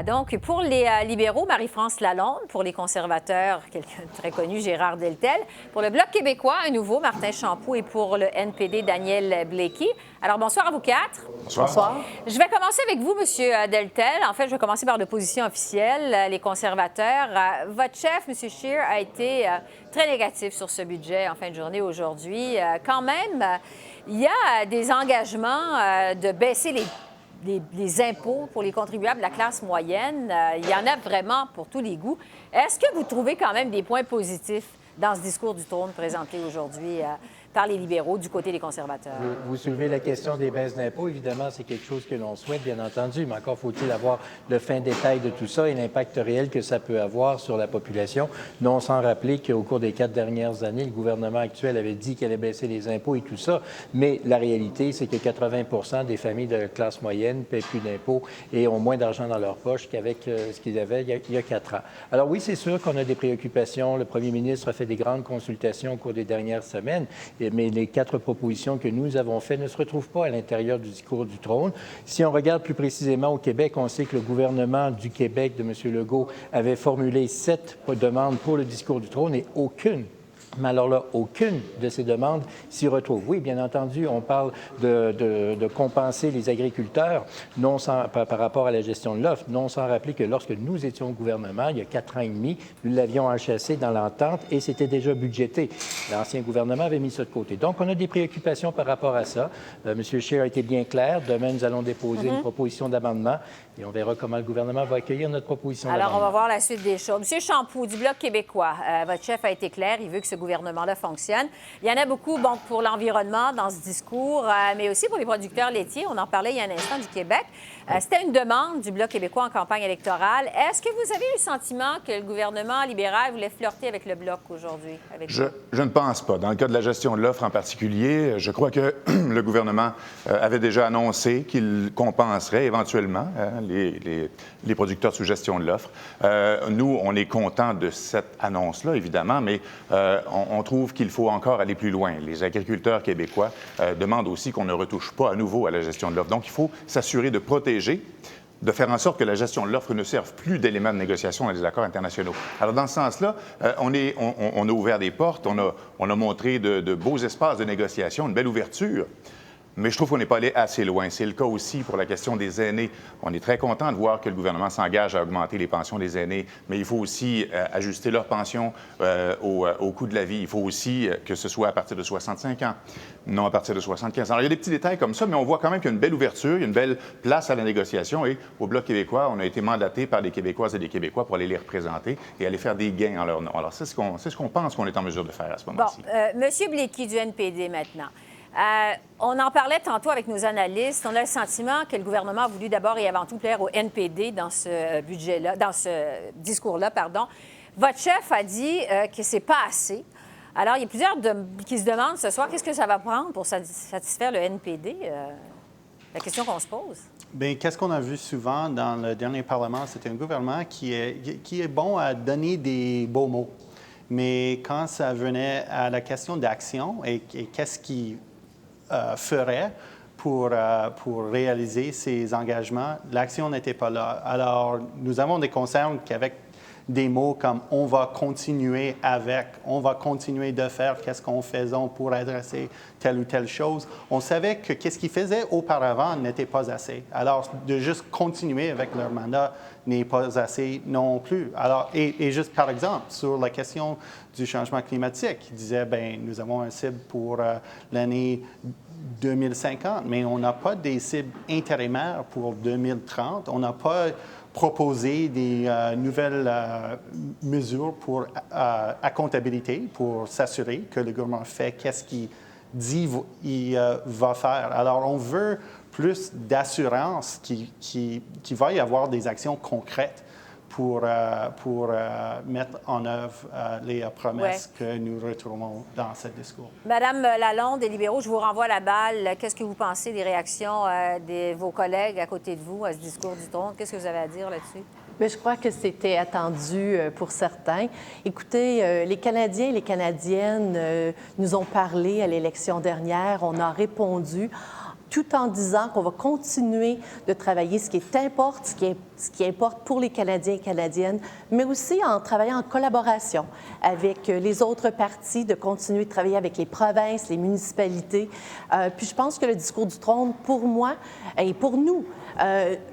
Voilà. Donc, pour les libéraux, Marie-France Lalonde. Pour les conservateurs, quelqu'un de très connu, Gérard Deltel. Pour le Bloc québécois, un nouveau, Martin Champoux. Et pour le NPD, Daniel Blaikie. Alors, bonsoir à vous quatre. Bonsoir. Bonsoir. Je vais commencer avec vous, M. Deltel. En fait, je vais commencer par l'opposition officielle, les conservateurs. Votre chef, M. Scheer, a été très négatif sur ce budget en fin de journée aujourd'hui. Quand même, il y a des engagements de baisser les impôts pour les contribuables de la classe moyenne. Il y en a vraiment pour tous les goûts. Est-ce que vous trouvez quand même des points positifs dans ce discours du trône présenté aujourd'hui par les libéraux du côté des conservateurs? Vous soulevez la question des baisses d'impôts. Évidemment, c'est quelque chose que l'on souhaite, bien entendu, mais encore faut-il avoir le fin détail de tout ça et l'impact réel que ça peut avoir sur la population. Non sans rappeler qu'au cours des 4 dernières années, le gouvernement actuel avait dit qu'il allait baisser les impôts et tout ça, mais la réalité, c'est que 80 des familles de classe moyenne ne paient plus d'impôts et ont moins d'argent dans leur poche qu'avec ce qu'ils avaient il y a 4 ans. Alors oui, c'est sûr qu'on a des préoccupations. Le premier ministre a fait des grandes consultations au cours des dernières semaines. Mais les 4 propositions que nous avons faites ne se retrouvent pas à l'intérieur du discours du trône. Si on regarde plus précisément au Québec, on sait que le gouvernement du Québec de M. Legault avait formulé 7 demandes pour le discours du trône et aucune. Mais alors là, aucune de ces demandes s'y retrouve. Oui, bien entendu, on parle de compenser les agriculteurs non sans, par rapport à la gestion de l'offre, non sans rappeler que lorsque nous étions au gouvernement, il y a 4 ans et demi, nous l'avions enchâssé dans l'entente et c'était déjà budgété. L'ancien gouvernement avait mis ça de côté. Donc, on a des préoccupations par rapport à ça. M. Scheer a été bien clair. Demain, nous allons déposer une proposition d'amendement et on verra comment le gouvernement va accueillir notre proposition d'amendement. Alors, on va voir la suite des choses. M. Champoux, du Bloc québécois, votre chef a été clair. Il veut que ce gouvernement-là fonctionne. Il y en a beaucoup pour l'environnement dans ce discours, mais aussi pour les producteurs laitiers. On en parlait il y a un instant du Québec. C'était une demande du Bloc québécois en campagne électorale. Est-ce que vous avez le sentiment que le gouvernement libéral voulait flirter avec le Bloc aujourd'hui? Je ne pense pas. Dans le cas de la gestion de l'offre en particulier, je crois que le gouvernement avait déjà annoncé qu'il compenserait éventuellement les producteurs sous gestion de l'offre. Nous, on est contents de cette annonce-là, évidemment, mais on trouve qu'il faut encore aller plus loin. Les agriculteurs québécois demandent aussi qu'on ne retouche pas à nouveau à la gestion de l'offre. Donc, il faut s'assurer de protéger, de faire en sorte que la gestion de l'offre ne serve plus d'élément de négociation dans les accords internationaux. Alors, dans ce sens-là, on a ouvert des portes, on a montré de beaux espaces de négociation, une belle ouverture. Mais je trouve qu'on n'est pas allé assez loin. C'est le cas aussi pour la question des aînés. On est très content de voir que le gouvernement s'engage à augmenter les pensions des aînés, mais il faut aussi ajuster leurs pensions au coût de la vie. Il faut aussi que ce soit à partir de 65 ans, non à partir de 75 ans. Alors, il y a des petits détails comme ça, mais on voit quand même qu'il y a une belle ouverture, il y a une belle place à la négociation. Et au Bloc québécois, on a été mandaté par des Québécoises et des Québécois pour aller les représenter et aller faire des gains en leur nom. Alors, c'est ce qu'on pense qu'on est en mesure de faire à ce moment-ci. Bon, M. Blaikie du NPD maintenant. On en parlait tantôt avec nos analystes. On a le sentiment que le gouvernement a voulu d'abord et avant tout plaire au NPD dans ce budget-là, dans ce discours-là, pardon. Votre chef a dit que c'est pas assez. Alors, il y a plusieurs qui se demandent ce soir qu'est-ce que ça va prendre pour satisfaire le NPD. La question qu'on se pose. Bien, qu'est-ce qu'on a vu souvent dans le dernier Parlement? C'était un gouvernement qui est bon à donner des beaux mots. Mais quand ça venait à la question d'action et qu'est-ce qui ferait pour réaliser ces engagements, l'action n'était pas là. Alors, nous avons des concerns qu'avec des mots comme « on va continuer avec »,« on va continuer de faire qu'est-ce qu'on faisait pour adresser telle ou telle chose », on savait que qu'est-ce qu'ils faisaient auparavant n'était pas assez. Alors, de juste continuer avec leur mandat n'est pas assez non plus. Alors, et juste par exemple, sur la question du changement climatique, ils disaient, bien, nous avons une cible pour l'année 2050, mais on n'a pas des cibles intérimaires pour 2030. On n'a pas proposé des nouvelles mesures pour accountabilité, pour s'assurer que le gouvernement fait qu'est-ce qu'il dit il va faire. Alors, on veut plus d'assurance qu'il va y avoir des actions concrètes pour mettre en œuvre les promesses que nous retrouvons dans ce discours. Madame Lalonde des libéraux, je vous renvoie la balle. Qu'est-ce que vous pensez des réactions de vos collègues à côté de vous à ce discours du trône? Qu'est-ce que vous avez à dire là-dessus? Bien, je crois que c'était attendu pour certains. Écoutez, les Canadiens et les Canadiennes nous ont parlé à l'élection dernière. On a répondu. tout en disant qu'on va continuer de travailler ce qui importe pour les Canadiens et Canadiennes, mais aussi en travaillant en collaboration avec les autres partis, de continuer de travailler avec les provinces, les municipalités. Puis je pense que le discours du trône, pour moi et pour nous,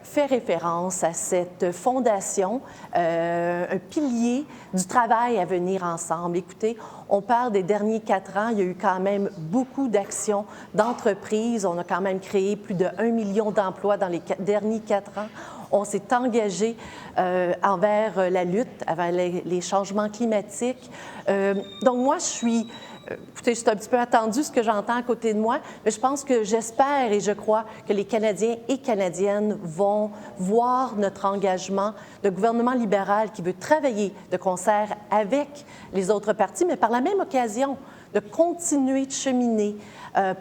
fait référence à cette fondation, un pilier du travail à venir ensemble. Écoutez, on parle des derniers 4 ans, il y a eu quand même beaucoup d'actions d'entreprises. On a quand même créé plus de 1 million d'emplois dans les derniers 4 ans. On s'est engagé envers la lutte, envers les changements climatiques. Donc moi, écoutez, c'est un petit peu attendu ce que j'entends à côté de moi, mais je pense que j'espère et je crois que les Canadiens et Canadiennes vont voir notre engagement de gouvernement libéral qui veut travailler de concert avec les autres partis, mais par la même occasion de continuer de cheminer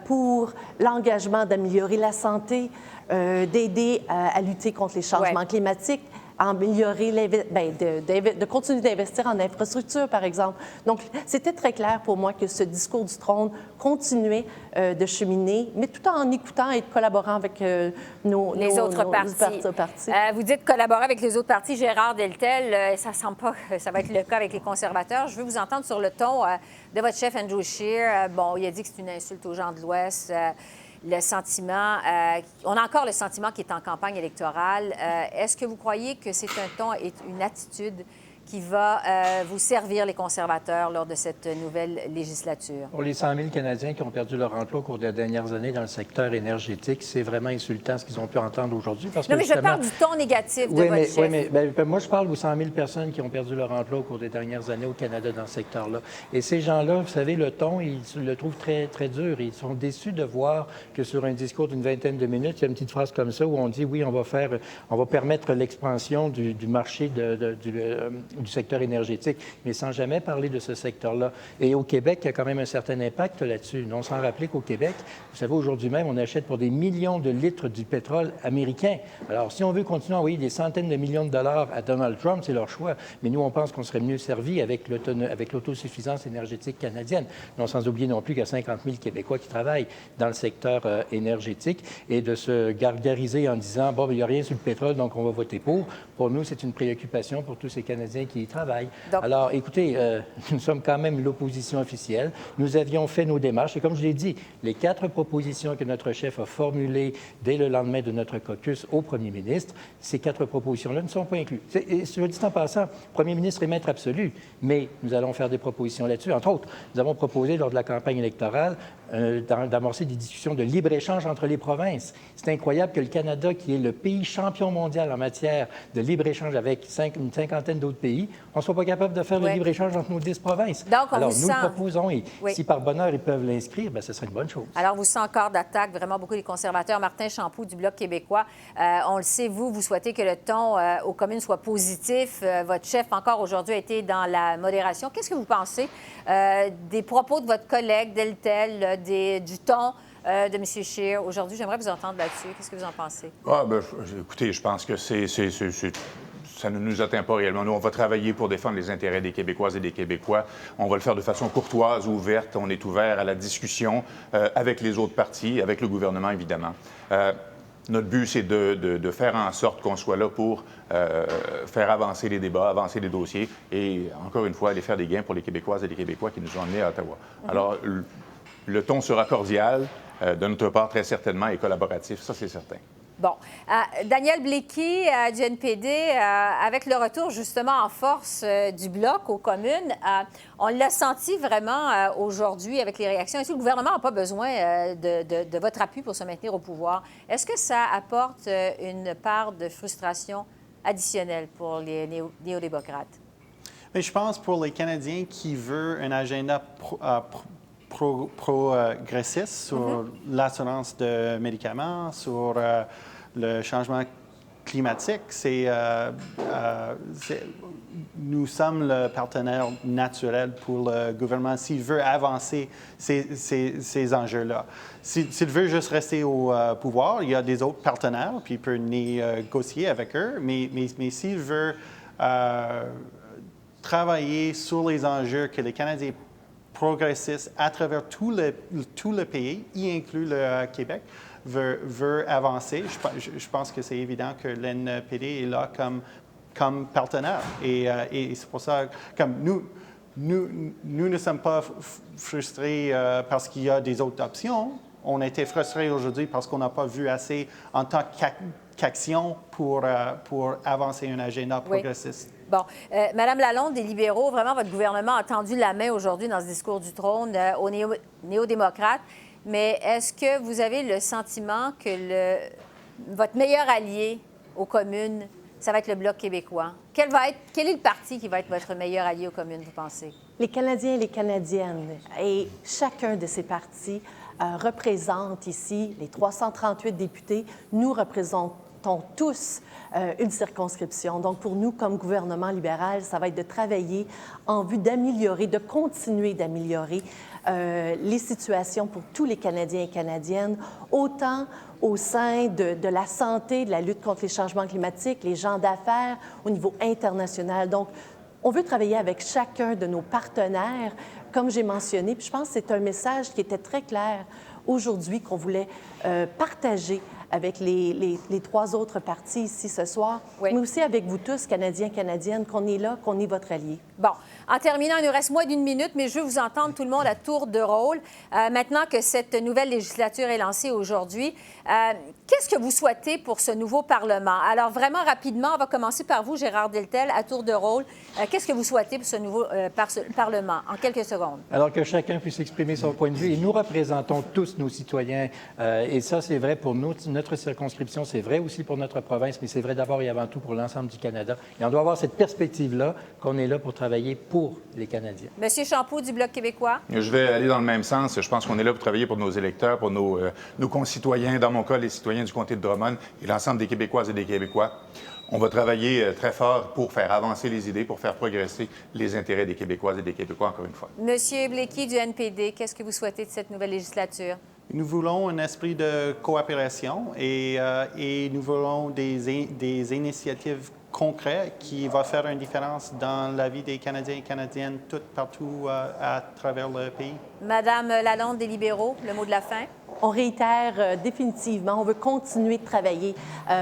pour l'engagement d'améliorer la santé, d'aider à lutter contre les changements climatiques, améliorer, de continuer d'investir en infrastructure, par exemple. Donc, c'était très clair pour moi que ce discours du trône continuait de cheminer, mais tout en écoutant et collaborant avec les autres partis. Vous dites collaborer avec les autres partis. Gérard Deltel, ça ne semble pas que ça va être le cas avec les conservateurs. Je veux vous entendre sur le ton de votre chef, Andrew Scheer. Bon, il a dit que c'est une insulte aux gens de l'Ouest. Le sentiment, on a encore le sentiment qu'il est en campagne électorale. Est-ce que vous croyez que c'est un ton et une attitude qui va vous servir, les conservateurs, lors de cette nouvelle législature? Pour les 100 000 Canadiens qui ont perdu leur emploi au cours des dernières années dans le secteur énergétique, c'est vraiment insultant ce qu'ils ont pu entendre aujourd'hui. Non, mais je parle du ton négatif de votre chef. Oui, mais moi, je parle aux 100 000 personnes qui ont perdu leur emploi au cours des dernières années au Canada dans ce secteur-là. Et ces gens-là, vous savez, le ton, ils le trouvent très, très dur. Ils sont déçus de voir que sur un discours d'une vingtaine de minutes, il y a une petite phrase comme ça où on dit, oui, on va permettre l'expansion du marché du secteur énergétique, mais sans jamais parler de ce secteur-là. Et au Québec, il y a quand même un certain impact là-dessus. On s'en rappelle qu'au Québec, vous savez, aujourd'hui même, on achète pour des millions de litres du pétrole américain. Alors, si on veut continuer à envoyer des centaines de millions de dollars à Donald Trump, c'est leur choix. Mais nous, on pense qu'on serait mieux servi avec l'autosuffisance énergétique canadienne. Non, sans oublier non plus qu'il y a 50 000 Québécois qui travaillent dans le secteur énergétique. Et de se gargariser en disant, bon, il n'y a rien sur le pétrole, donc on va voter pour nous, c'est une préoccupation pour tous ces Canadiens qui y travaillent. Donc, alors, écoutez, nous sommes quand même l'opposition officielle. Nous avions fait nos démarches. Et comme je l'ai dit, les 4 propositions que notre chef a formulées dès le lendemain de notre caucus au premier ministre, ces 4 propositions-là ne sont pas incluses. Et je le dis en passant, le premier ministre est maître absolu, mais nous allons faire des propositions là-dessus. Entre autres, nous avons proposé lors de la campagne électorale d'amorcer des discussions de libre-échange entre les provinces. C'est incroyable que le Canada, qui est le pays champion mondial en matière de libre-échange avec une cinquantaine d'autres pays, on ne soit pas capable de faire le libre-échange entre nos 10 provinces. Donc, alors, nous le proposons et si par bonheur ils peuvent l'inscrire, bien, ce serait une bonne chose. Alors, vous sentez encore d'attaque, vraiment beaucoup des conservateurs. Martin Champoux du Bloc québécois, on le sait, vous souhaitez que le ton aux communes soit positif. Votre chef, encore aujourd'hui, a été dans la modération. Qu'est-ce que vous pensez des propos de votre collègue Deltel, du ton de M. Scheer aujourd'hui? J'aimerais vous entendre là-dessus. Qu'est-ce que vous en pensez? Écoutez, je pense que ça ne nous atteint pas réellement. Nous, on va travailler pour défendre les intérêts des Québécoises et des Québécois. On va le faire de façon courtoise, ouverte. On est ouvert à la discussion avec les autres partis, avec le gouvernement, évidemment. Notre but, c'est de faire en sorte qu'on soit là pour faire avancer les débats, avancer les dossiers et, encore une fois, aller faire des gains pour les Québécoises et les Québécois qui nous ont emmenés à Ottawa. Alors, le ton sera cordial, de notre part, très certainement, et collaboratif, ça, c'est certain. Bon. Daniel Blaikie du NPD, avec le retour justement en force du Bloc aux communes, on l'a senti vraiment aujourd'hui avec les réactions. Est-ce que le gouvernement n'a pas besoin de votre appui pour se maintenir au pouvoir? Est-ce que ça apporte une part de frustration additionnelle pour les néo-démocrates? Mais je pense pour les Canadiens qui veulent un agenda progressiste sur l'assurance de médicaments, sur le changement climatique. Nous sommes le partenaire naturel pour le gouvernement s'il veut avancer ces enjeux-là. S'il veut juste rester au pouvoir, il y a des autres partenaires, puis il peut négocier avec eux, mais s'il veut travailler sur les enjeux que les Canadiens progressistes à travers tout le pays, y inclut le Québec, veut avancer. Je pense que c'est évident que l'NPD est là comme partenaire. Et c'est pour ça, comme nous ne sommes pas frustrés parce qu'il y a des autres options. On a été frustrés aujourd'hui parce qu'on n'a pas vu assez en tant qu'action pour avancer un agenda progressiste. Bon. Madame Lalonde, des libéraux, vraiment, votre gouvernement a tendu la main aujourd'hui dans ce discours du trône aux néo-démocrates. Mais est-ce que vous avez le sentiment que votre meilleur allié aux communes, ça va être le Bloc québécois? Quel est le parti qui va être votre meilleur allié aux communes, vous pensez? Les Canadiens et les Canadiennes, et chacun de ces partis représente ici les 338 députés. Nous représentons tous une circonscription. Donc, pour nous, comme gouvernement libéral, ça va être de travailler en vue d'améliorer, de continuer d'améliorer les situations pour tous les Canadiens et Canadiennes, autant au sein de la santé, de la lutte contre les changements climatiques, les gens d'affaires, au niveau international. Donc, on veut travailler avec chacun de nos partenaires, comme j'ai mentionné, puis je pense que c'est un message qui était très clair aujourd'hui qu'on voulait partager avec les trois autres partis ici ce soir, mais aussi avec vous tous, Canadiens, Canadiennes, qu'on est là, qu'on est votre allié. Bon, en terminant, il nous reste moins d'1 minute, mais je veux vous entendre tout le monde à tour de rôle. Maintenant que cette nouvelle législature est lancée aujourd'hui, qu'est-ce que vous souhaitez pour ce nouveau Parlement? Alors, vraiment rapidement, on va commencer par vous, Gérard Deltel, à tour de rôle. Qu'est-ce que vous souhaitez pour ce nouveau Parlement, en quelques secondes? Alors que chacun puisse exprimer son point de vue. Et nous représentons tous nos citoyens. Et ça, c'est vrai pour nous, notre circonscription, c'est vrai aussi pour notre province, mais c'est vrai d'abord et avant tout pour l'ensemble du Canada. Et on doit avoir cette perspective-là qu'on est là pour travailler pour les Canadiens. Monsieur Champoux du Bloc québécois. Je vais aller dans le même sens. Je pense qu'on est là pour travailler pour nos électeurs, pour nos concitoyens, dans mon cas, les citoyens du comté de Drummond et l'ensemble des Québécoises et des Québécois. On va travailler très fort pour faire avancer les idées, pour faire progresser les intérêts des Québécoises et des Québécois, encore une fois. Monsieur Blaikie du NPD, qu'est-ce que vous souhaitez de cette nouvelle législature? Nous voulons un esprit de coopération et nous voulons des initiatives concrètes qui vont faire une différence dans la vie des Canadiens et Canadiennes partout à travers le pays. Madame Lalonde des libéraux, le mot de la fin. On réitère définitivement, on veut continuer de travailler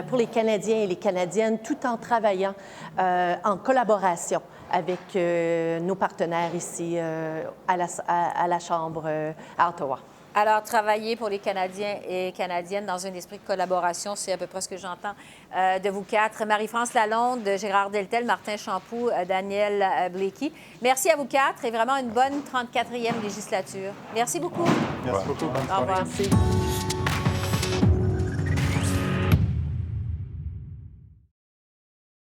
pour les Canadiens et les Canadiennes tout en travaillant en collaboration avec nos partenaires ici à la Chambre à Ottawa. Alors, travailler pour les Canadiens et Canadiennes dans un esprit de collaboration, c'est à peu près ce que j'entends de vous quatre. Marie-France Lalonde, Gérard Deltel, Martin Champoux, Daniel Blaikie. Merci à vous quatre et vraiment une bonne 34e législature. Merci beaucoup. Merci beaucoup. Au revoir. Merci.